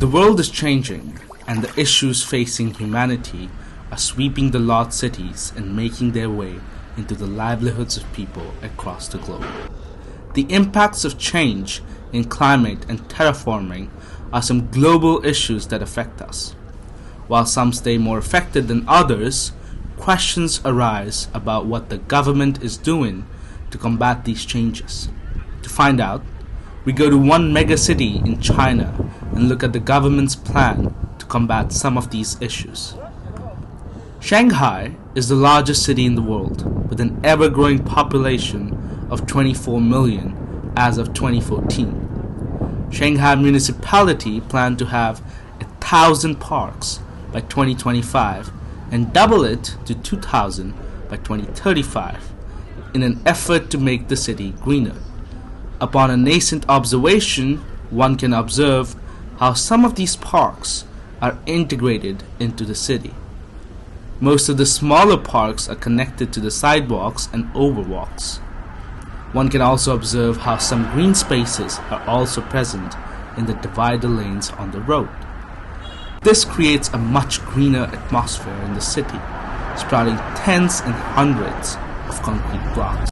The world is changing, and the issues facing humanity are sweeping the large cities and making their way into the livelihoods of people across the globe. The impacts of change in climate and terraforming are some global issues that affect us. While some stay more affected than others, questions arise about what the government is doing to combat these changes. To find out, we go to one megacity in China and look at the government's plan to combat some of these issues. Shanghai is the largest city in the world, with an ever-growing population of 24 million as of 2014. Shanghai municipality planned to have 1,000 parks by 2025 and double it to 2,000 by 2035 in an effort to make the city greener. Upon a nascent observation, one can observe how some of these parks are integrated into the city. Most of the smaller parks are connected to the sidewalks and overwalks. One can also observe how some green spaces are also present in the divider lanes on the road. This creates a much greener atmosphere in the city, sprouting tens and hundreds of concrete blocks.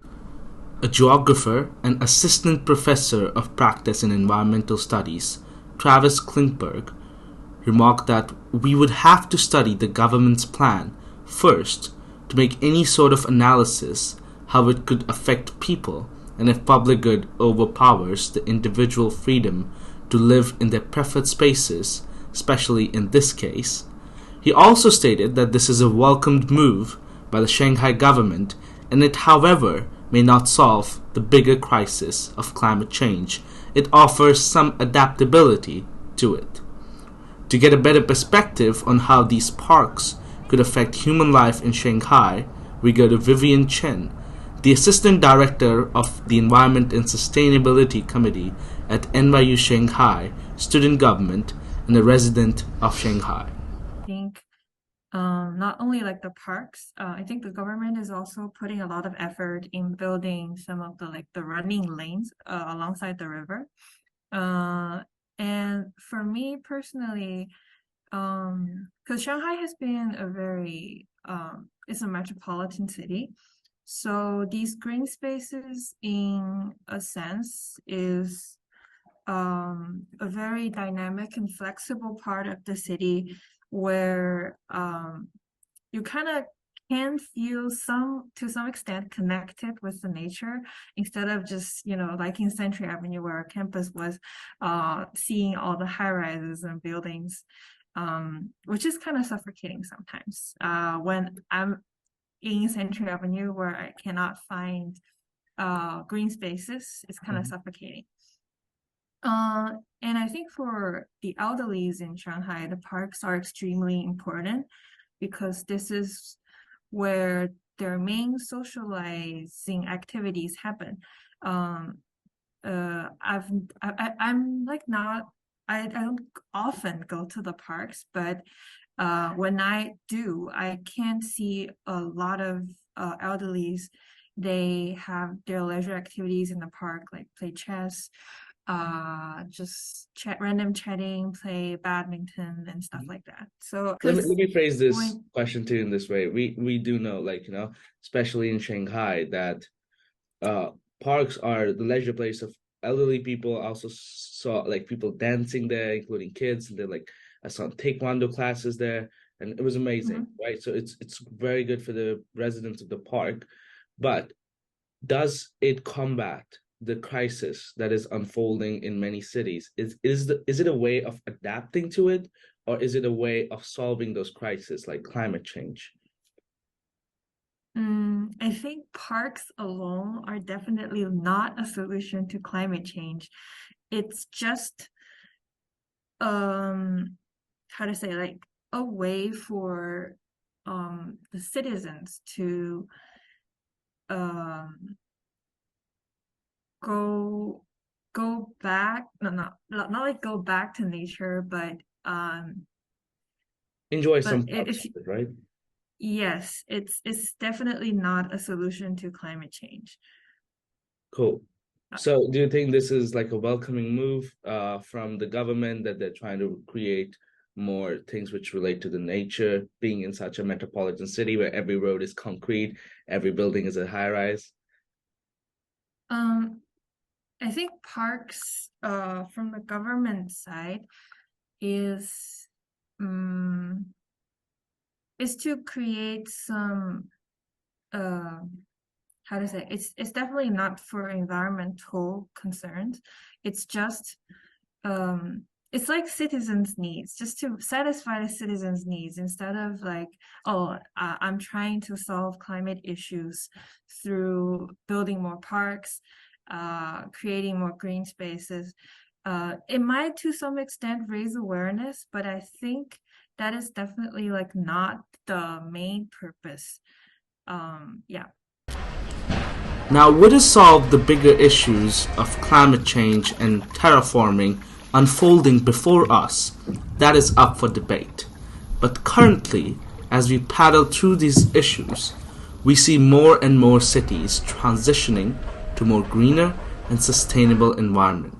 A geographer and assistant professor of practice in environmental studies, Travis Klingberg, remarked that we would have to study the government's plan first to make any sort of analysis how it could affect people and if public good overpowers the individual freedom to live in their preferred spaces, especially in this case. He also stated that this is a welcomed move by the Shanghai government and it, however, may not solve the bigger crisis of climate change. It offers some adaptability to it. To get a better perspective on how these parks could affect human life in Shanghai, we go to Vivian Chen, the Assistant Director of the Environment and Sustainability Committee at NYU Shanghai Student Government and a resident of Shanghai. I think not only like the parks, I think the government is also putting a lot of effort in building some of the running lanes alongside the river. And for me personally, because Shanghai has been it's a metropolitan city. So these green spaces, in a sense, is a very dynamic and flexible part of the city where you kind of can feel to some extent connected with the nature instead of just, like in Century Avenue where our campus was, seeing all the high rises and buildings, which is kind of suffocating sometimes. When I'm in Century Avenue where I cannot find green spaces, it's kind of suffocating. And I think for the elderlies in Shanghai, the parks are extremely important because this is where their main socializing activities happen. I don't often go to the parks, but when I do, I can see a lot of elderlies. They have their leisure activities in the park, like play chess, just random chatting, play badminton and stuff like that. So Let me phrase this question to you in this way. We do know, especially in Shanghai, that parks are the leisure place of elderly people. I also saw people dancing there, including kids, and I saw taekwondo classes there, and it was amazing, right? So it's very good for the residents of the park. But does it combat the crisis that is unfolding in many cities? Is it a way of adapting to it, or is it a way of solving those crises like climate change? I think parks alone are definitely not a solution to climate change. It's just how to say, a way for the citizens to go back, not like go back to nature, but enjoy some right? Yes, it's definitely not a solution to climate change. Cool. So do you think this is like a welcoming move from the government that they're trying to create more things which relate to the nature, being in such a metropolitan city where every road is concrete, every building is a high rise? Um, I think parks, from the government side, is um, is to create some uh how to say it's definitely not for environmental concerns. It's just um it's like citizens' needs, just to satisfy the citizens' needs instead of like, oh, I'm trying to solve climate issues through building more parks, creating more green spaces. It might to some extent raise awareness, but I think that is definitely like not the main purpose. Yeah. Now, would it solve the bigger issues of climate change and terraforming unfolding before us? That is up for debate. But currently, as we paddle through these issues, we see more and more cities transitioning to more greener and sustainable environments.